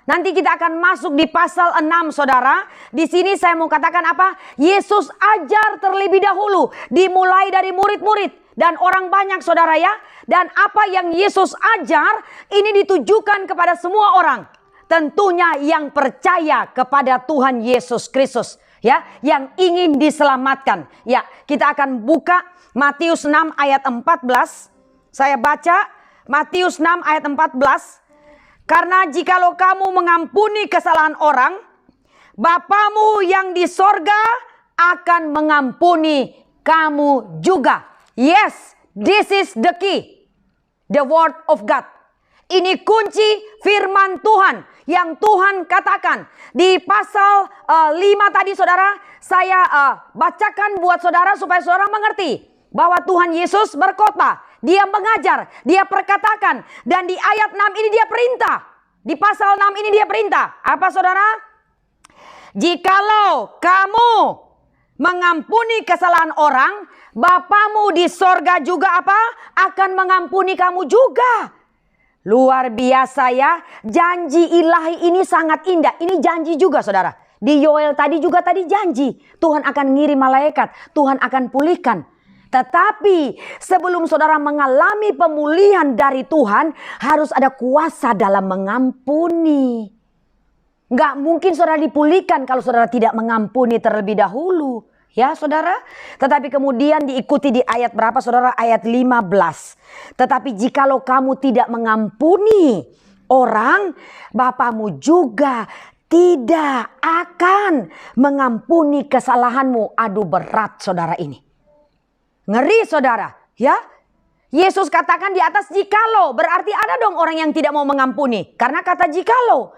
Nanti kita akan masuk di pasal 6 saudara. Di sini saya mau katakan apa? Yesus ajar terlebih dahulu. Dimulai dari murid-murid. Dan orang banyak saudara ya. Dan apa yang Yesus ajar ini ditujukan kepada semua orang. Tentunya yang percaya kepada Tuhan Yesus Kristus. Ya, yang ingin diselamatkan. Ya, kita akan buka Matius 6 ayat 14. Saya baca Matius 6 ayat 14. Karena jikalau kamu mengampuni kesalahan orang, Bapamu yang di sorga akan mengampuni kamu juga. Yes, this is the key. The word of God. Ini kunci firman Tuhan yang Tuhan katakan di pasal 5 tadi saudara. Saya bacakan buat saudara supaya saudara mengerti bahwa Tuhan Yesus berkhotbah, dia mengajar, dia perkatakan, dan di ayat 6 ini dia perintah. Di pasal 6 ini dia perintah. Apa saudara? Jikalau kamu mengampuni kesalahan orang, Bapamu di sorga juga apa? Akan mengampuni kamu juga. Luar biasa ya. Janji ilahi ini sangat indah. Ini janji juga saudara. Di Yoel tadi juga tadi janji. Tuhan akan ngirim malaikat. Tuhan akan pulihkan. Tetapi sebelum saudara mengalami pemulihan dari Tuhan, harus ada kuasa dalam mengampuni. Nggak mungkin saudara dipulihkan kalau saudara tidak mengampuni terlebih dahulu. Ya saudara, tetapi kemudian diikuti di ayat berapa saudara? Ayat 15. Tetapi jikalau kamu tidak mengampuni orang, Bapamu juga tidak akan mengampuni kesalahanmu. Aduh berat saudara ini. Ngeri saudara, ya. Yesus katakan di atas jikalau, berarti ada dong orang yang tidak mau mengampuni. Karena kata jikalau.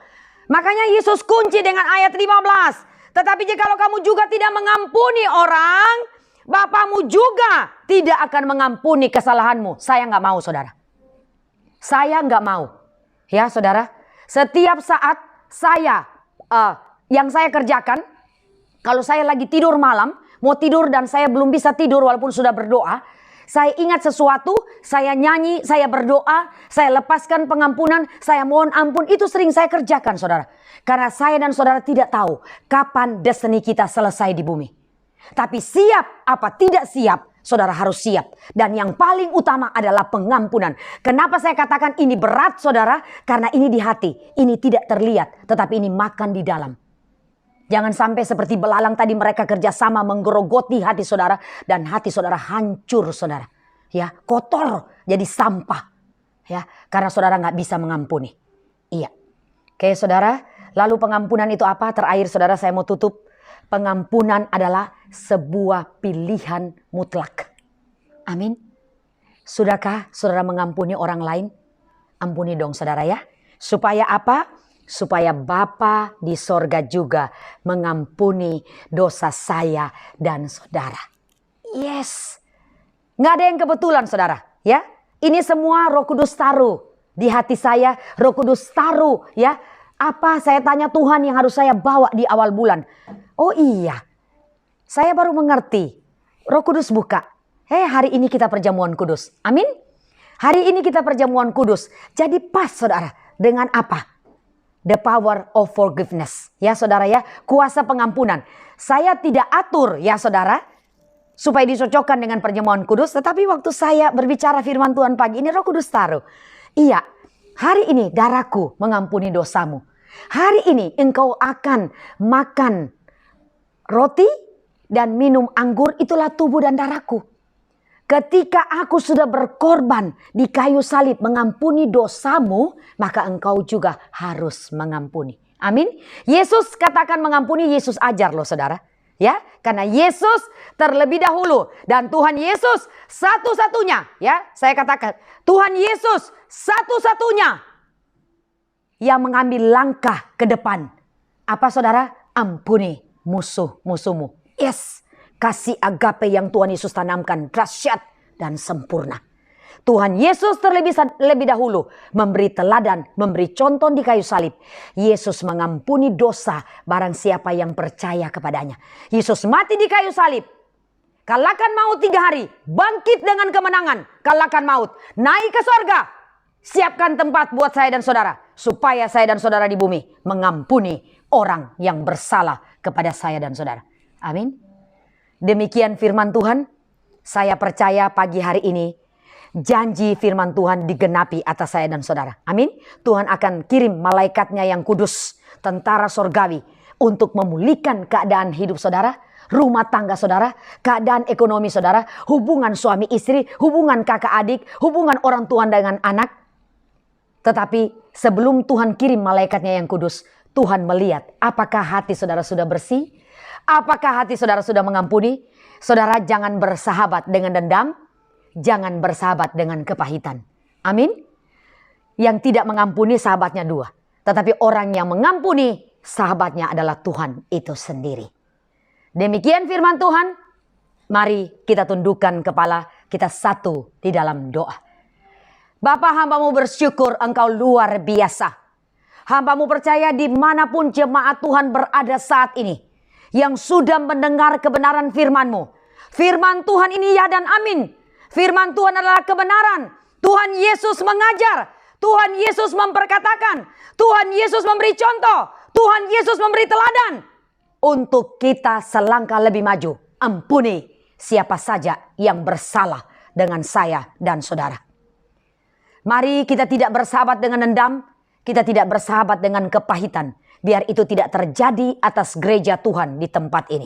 Makanya Yesus kunci dengan ayat 15. Tetapi jikalau kamu juga tidak mengampuni orang, Bapamu juga tidak akan mengampuni kesalahanmu. Saya nggak mau saudara. Saya nggak mau. Ya saudara. Setiap saat yang saya kerjakan, kalau saya lagi tidur malam, mau tidur dan saya belum bisa tidur walaupun sudah berdoa, saya ingat sesuatu, saya nyanyi, saya berdoa, saya lepaskan pengampunan, saya mohon ampun. Itu sering saya kerjakan saudara. Karena saya dan saudara tidak tahu kapan destiny kita selesai di bumi. Tapi siap apa tidak siap, saudara harus siap. Dan yang paling utama adalah pengampunan. Kenapa saya katakan ini berat saudara? Karena ini di hati, ini tidak terlihat, tetapi ini makan di dalam. Jangan sampai seperti belalang tadi mereka kerjasama menggerogoti hati saudara. Dan hati saudara hancur saudara. Ya, kotor jadi sampah. Ya, karena saudara nggak bisa mengampuni. Iya. Oke saudara. Lalu pengampunan itu apa? Terakhir saudara saya mau tutup. Pengampunan adalah sebuah pilihan mutlak. Amin. Sudahkah saudara mengampuni orang lain? Ampuni dong saudara ya. Supaya apa? Supaya Bapa di sorga juga mengampuni dosa saya dan saudara. Yes. Nggak ada yang kebetulan saudara. Ya. Ini semua Roh Kudus taruh di hati saya. Roh Kudus taruh ya. Apa saya tanya Tuhan yang harus saya bawa di awal bulan? Oh iya, saya baru mengerti. Roh Kudus buka. Hari ini kita perjamuan kudus. Amin. Hari ini kita perjamuan kudus. Jadi pas saudara. Dengan apa? The power of forgiveness. Ya saudara ya. Kuasa pengampunan. Saya tidak atur ya saudara. Supaya disocokkan dengan perjamuan kudus. Tetapi waktu saya berbicara firman Tuhan pagi ini Roh Kudus taruh. Iya. Hari ini darahku mengampuni dosamu. Hari ini engkau akan makan roti dan minum anggur, itulah tubuh dan darahku. Ketika aku sudah berkorban di kayu salib mengampuni dosamu, maka engkau juga harus mengampuni. Amin. Yesus katakan mengampuni, Yesus ajar loh saudara. Ya, karena Yesus terlebih dahulu dan Tuhan Yesus satu-satunya, ya, saya katakan Tuhan Yesus satu-satunya yang mengambil langkah ke depan. Apa saudara? Ampuni musuh-musuhmu. Yes, kasih agape yang Tuhan Yesus tanamkan dahsyat dan sempurna. Tuhan Yesus terlebih dahulu memberi teladan, memberi contoh di kayu salib. Yesus mengampuni dosa barang siapa yang percaya kepadanya. Yesus mati di kayu salib. Kalahkan maut 3 hari. Bangkit dengan kemenangan. Kalahkan maut. Naik ke sorga. Siapkan tempat buat saya dan saudara. Supaya saya dan saudara di bumi mengampuni orang yang bersalah kepada saya dan saudara. Amin. Demikian firman Tuhan. Saya percaya pagi hari ini janji firman Tuhan digenapi atas saya dan saudara. Amin. Tuhan akan kirim malaikatnya yang kudus, tentara sorgawi, untuk memulihkan keadaan hidup saudara, rumah tangga saudara, keadaan ekonomi saudara, hubungan suami istri, hubungan kakak adik, hubungan orang tua dengan anak. Tetapi sebelum Tuhan kirim malaikatnya yang kudus, Tuhan melihat apakah hati saudara sudah bersih, Apakah hati saudara sudah mengampuni? Saudara, jangan bersahabat dengan dendam, jangan bersahabat dengan kepahitan. Amin. Yang tidak mengampuni sahabatnya dua, tetapi orang yang mengampuni sahabatnya adalah Tuhan itu sendiri. Demikian firman Tuhan. Mari kita tundukkan kepala, kita satu di dalam doa. Bapa, hamba-Mu bersyukur Engkau luar biasa. Hamba-Mu percaya dimanapun jemaat Tuhan berada saat ini, yang sudah mendengar kebenaran firman-Mu. Firman Tuhan ini ya dan amin. Firman Tuhan adalah kebenaran. Tuhan Yesus mengajar. Tuhan Yesus memperkatakan. Tuhan Yesus memberi contoh. Tuhan Yesus memberi teladan. Untuk kita selangkah lebih maju. Ampuni siapa saja yang bersalah dengan saya dan saudara. Mari kita tidak bersahabat dengan dendam. Kita tidak bersahabat dengan kepahitan. Biar itu tidak terjadi atas gereja Tuhan di tempat ini.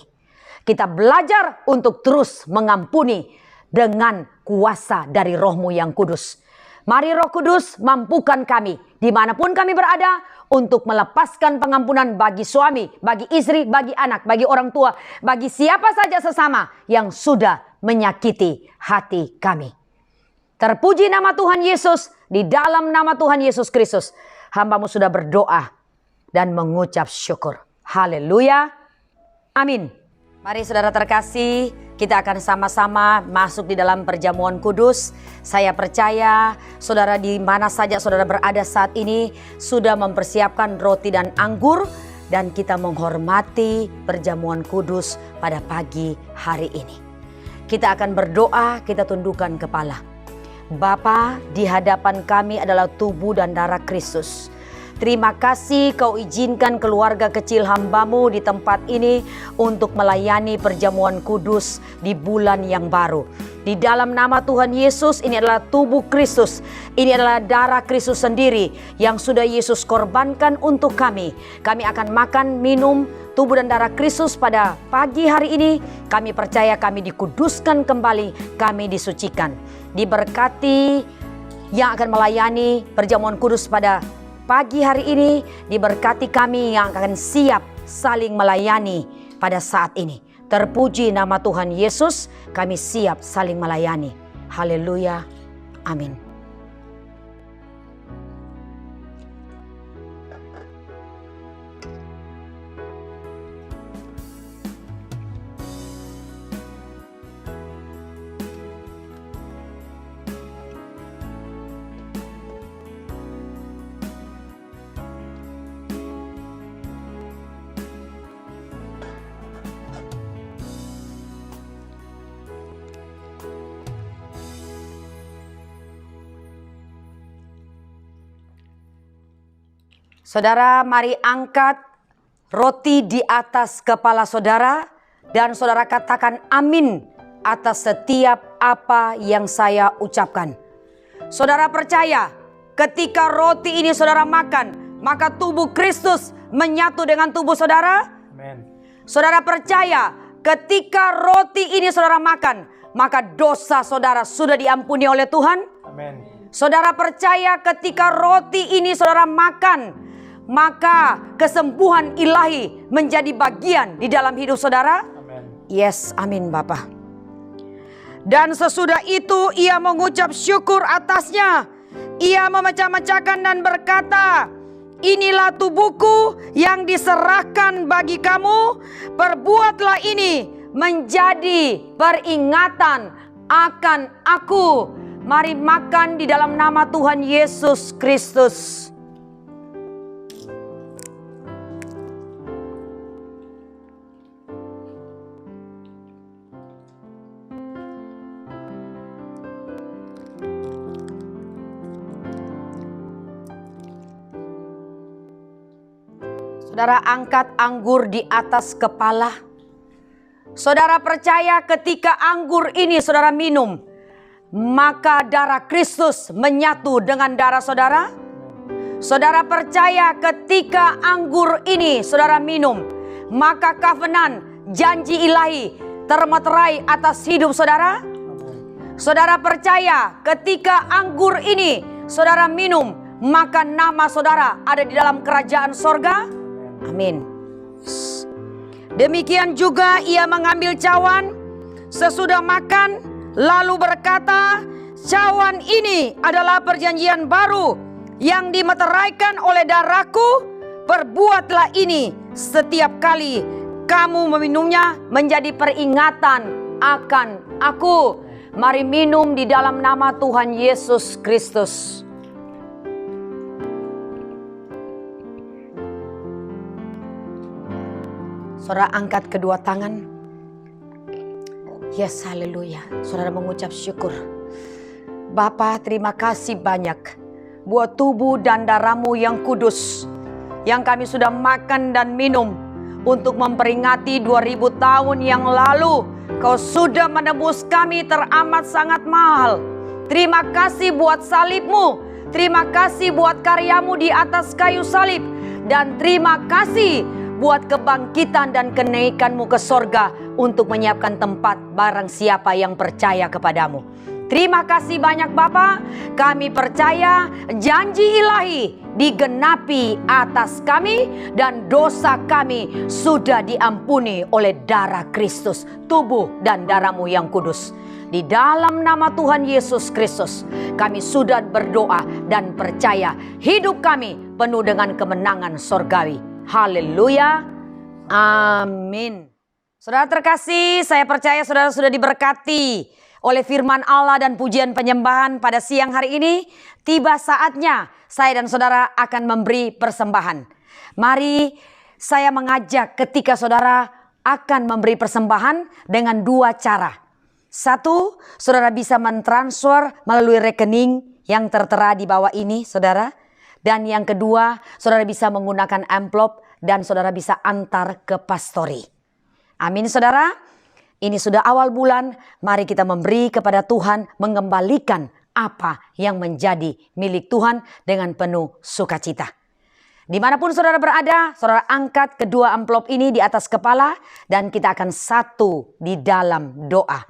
Kita belajar untuk terus mengampuni dengan kuasa dari Roh-Mu yang kudus. Mari Roh Kudus mampukan kami dimanapun kami berada untuk melepaskan pengampunan bagi suami, bagi istri, bagi anak, bagi orang tua, bagi siapa saja sesama yang sudah menyakiti hati kami. Terpuji nama Tuhan Yesus, di dalam nama Tuhan Yesus Kristus. Hamba-Mu sudah berdoa dan mengucap syukur. Haleluya. Amin. Mari saudara terkasih, kita akan sama-sama masuk di dalam perjamuan kudus. Saya percaya saudara di mana saja saudara berada saat ini sudah mempersiapkan roti dan anggur. Dan kita menghormati perjamuan kudus pada pagi hari ini. Kita akan berdoa, kita tundukkan kepala. Bapa, di hadapan kami adalah tubuh dan darah Kristus. Terima kasih Kau izinkan keluarga kecil hamba-Mu di tempat ini untuk melayani perjamuan kudus di bulan yang baru. Di dalam nama Tuhan Yesus, ini adalah tubuh Kristus. Ini adalah darah Kristus sendiri yang sudah Yesus korbankan untuk kami. Kami akan makan, minum tubuh dan darah Kristus pada pagi hari ini. Kami percaya kami dikuduskan kembali, kami disucikan. Diberkati yang akan melayani perjamuan kudus pada pagi hari ini, diberkati kami yang akan siap saling melayani pada saat ini. Terpuji nama Tuhan Yesus, kami siap saling melayani. Haleluya. Amin. Saudara, mari angkat roti di atas kepala saudara dan saudara katakan amin atas setiap apa yang saya ucapkan. Saudara percaya ketika roti ini saudara makan, maka tubuh Kristus menyatu dengan tubuh saudara? Amen. Saudara percaya ketika roti ini saudara makan, maka dosa saudara sudah diampuni oleh Tuhan? Amen. Saudara percaya ketika roti ini saudara makan, maka kesembuhan ilahi menjadi bagian di dalam hidup saudara? Amen. Yes, amin Bapak. Dan sesudah itu ia mengucap syukur atasnya. Ia memecah-mecahkan dan berkata, inilah tubuhku yang diserahkan bagi kamu. Perbuatlah ini menjadi peringatan akan aku. Mari makan di dalam nama Tuhan Yesus Kristus. Saudara angkat anggur di atas kepala. Saudara percaya ketika anggur ini saudara minum, maka darah Kristus menyatu dengan darah saudara. Saudara percaya ketika anggur ini saudara minum, maka covenant janji ilahi termeterai atas hidup saudara. Saudara percaya ketika anggur ini saudara minum, maka nama saudara ada di dalam kerajaan sorga. Amin. Demikian juga ia mengambil cawan sesudah makan, lalu berkata, cawan ini adalah perjanjian baru yang dimeteraikan oleh darahku. Perbuatlah ini setiap kali kamu meminumnya menjadi peringatan akan aku. Mari minum di dalam nama Tuhan Yesus Kristus. Saudara angkat kedua tangan. Yes, haleluya. Saudara mengucap syukur. Bapa, terima kasih banyak buat tubuh dan darah-Mu yang kudus yang kami sudah makan dan minum untuk memperingati 2000 tahun yang lalu. Kau sudah menebus kami teramat sangat mahal. Terima kasih buat salib-Mu. Terima kasih buat karya-Mu di atas kayu salib. Dan terima kasih buat kebangkitan dan kenaikan-Mu ke sorga untuk menyiapkan tempat barang siapa yang percaya kepadamu. Terima kasih banyak Bapa. Kami percaya janji ilahi digenapi atas kami dan dosa kami sudah diampuni oleh darah Kristus, tubuh dan darah-Mu yang kudus. Di dalam nama Tuhan Yesus Kristus kami sudah berdoa dan percaya hidup kami penuh dengan kemenangan sorgawi. Haleluya. Amin. Saudara terkasih, saya percaya saudara sudah diberkati oleh firman Allah dan pujian penyembahan pada siang hari ini. Tiba saatnya saya dan saudara akan memberi persembahan. Mari saya mengajak ketika saudara akan memberi persembahan dengan dua cara. Satu, saudara bisa mentransfer melalui rekening yang tertera di bawah ini saudara. Dan yang kedua, saudara bisa menggunakan amplop dan saudara bisa antar ke pastori. Amin saudara. Ini sudah awal bulan, mari kita memberi kepada Tuhan, mengembalikan apa yang menjadi milik Tuhan dengan penuh sukacita. Dimanapun saudara berada, saudara angkat kedua amplop ini di atas kepala dan kita akan satu di dalam doa.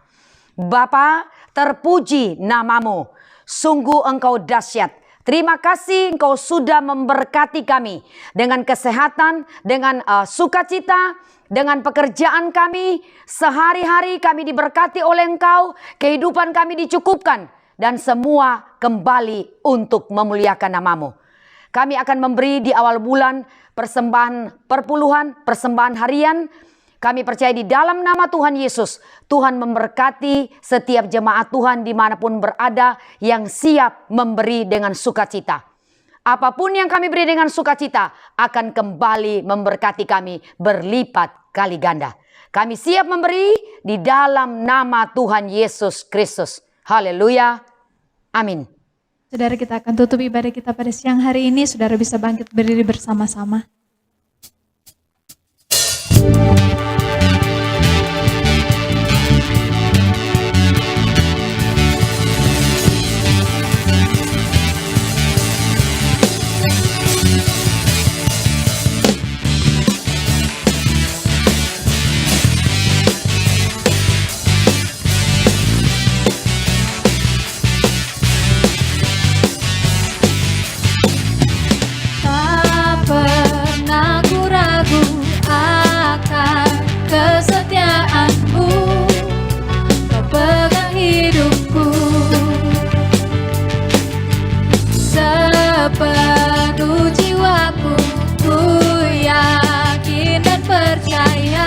Bapa, terpuji nama-Mu, sungguh Engkau dahsyat. Terima kasih Engkau sudah memberkati kami dengan kesehatan, dengan sukacita, dengan pekerjaan kami. Sehari-hari kami diberkati oleh Engkau, kehidupan kami dicukupkan, dan semua kembali untuk memuliakan nama-Mu. Kami akan memberi di awal bulan persembahan perpuluhan, persembahan harian. Kami percaya di dalam nama Tuhan Yesus, Tuhan memberkati setiap jemaat Tuhan dimanapun berada yang siap memberi dengan sukacita. Apapun yang kami beri dengan sukacita akan kembali memberkati kami berlipat kali ganda. Kami siap memberi di dalam nama Tuhan Yesus Kristus. Haleluya. Amin. Saudara, kita akan tutup ibadah kita pada siang hari ini. Saudara bisa bangkit berdiri bersama-sama. Sepenuh jiwaku, ku yakin dan percaya,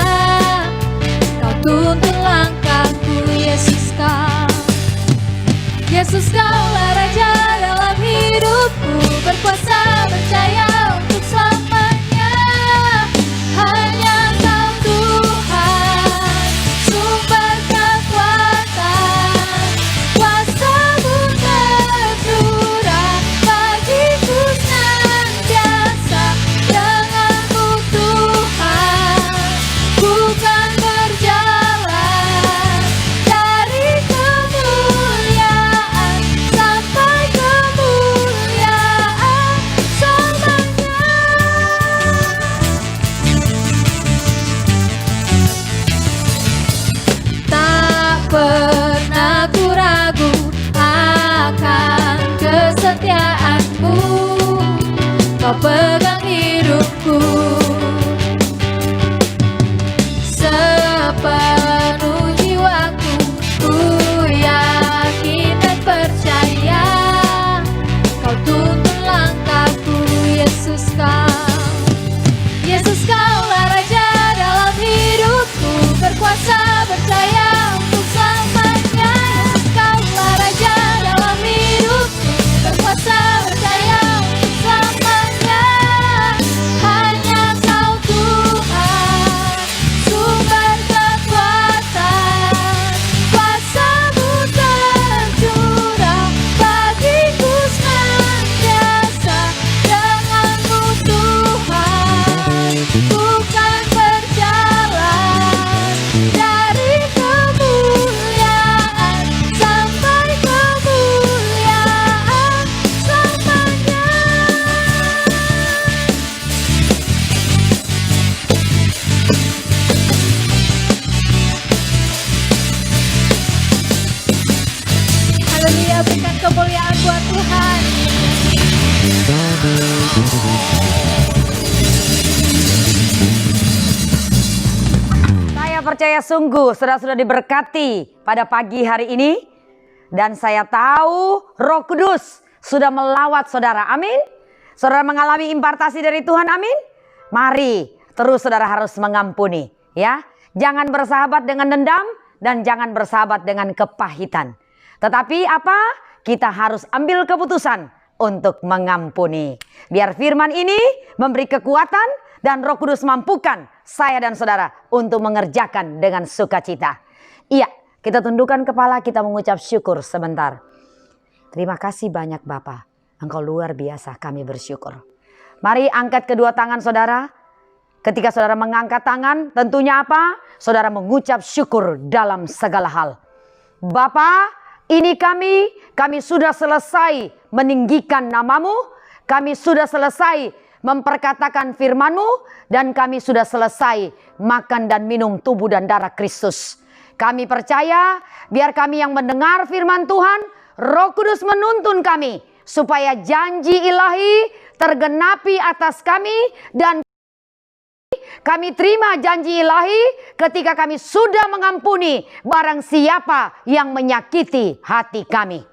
Kau tuntun langkahku, Yesus Kau. Yesus Kaulah Raja dalam hidupku, berkuasa percaya untuk selamanya. Hanya Kau Tuhan, sumber kekuatan, kuasa-Mu tercurah bagiku senantiasa. Denganmu Tuhan, ku kan berjalan dari kemuliaan sampai kemuliaan selamanya. Tak pernah ku ragu akan kesetiaan-Mu, Kau pegang hidupku. percaya sungguh saudara sudah diberkati pada pagi hari ini. Dan saya tahu Roh Kudus sudah melawat saudara, amin. Saudara mengalami impartasi dari Tuhan, amin. Mari terus saudara harus mengampuni, ya. Jangan bersahabat dengan dendam dan jangan bersahabat dengan kepahitan. Tetapi apa? Kita harus ambil keputusan untuk mengampuni. Biar firman ini memberi kekuatan dan Roh Kudus mampukan saya dan saudara untuk mengerjakan dengan sukacita. Iya, kita tundukkan kepala, kita mengucap syukur sebentar. Terima kasih banyak Bapa, Engkau luar biasa, kami bersyukur. Mari angkat kedua tangan saudara. Ketika saudara mengangkat tangan, tentunya apa? Saudara mengucap syukur dalam segala hal. Bapa, ini kami sudah selesai meninggikan namamu, kami sudah selesai memperkatakan firman-Mu, dan kami sudah selesai makan dan minum tubuh dan darah Kristus. Kami percaya, biar kami yang mendengar firman Tuhan, Roh Kudus menuntun kami, supaya janji ilahi tergenapi atas kami, dan kami terima janji ilahi ketika kami sudah mengampuni barang siapa yang menyakiti hati kami.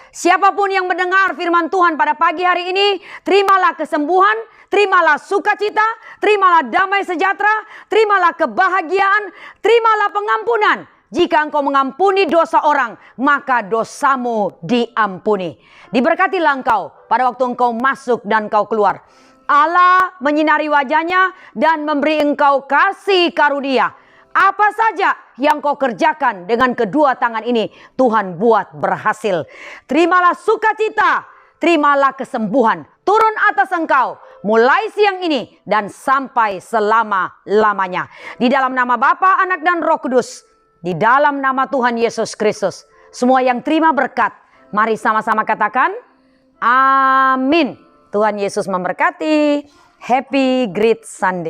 Siapapun yang mendengar firman Tuhan pada pagi hari ini, terimalah kesembuhan, terimalah sukacita, terimalah damai sejahtera, terimalah kebahagiaan, terimalah pengampunan. Jika engkau mengampuni dosa orang, maka dosamu diampuni. Diberkatilah engkau pada waktu engkau masuk dan engkau keluar. Allah menyinari wajahnya dan memberi engkau kasih karunia. Apa saja yang kau kerjakan dengan kedua tangan ini, Tuhan buat berhasil. Terimalah sukacita, terimalah kesembuhan turun atas engkau mulai siang ini dan sampai selama-lamanya. Di dalam nama Bapa, Anak dan Roh Kudus, di dalam nama Tuhan Yesus Kristus, semua yang terima berkat, mari sama-sama katakan amin. Tuhan Yesus memberkati. Happy Great Sunday.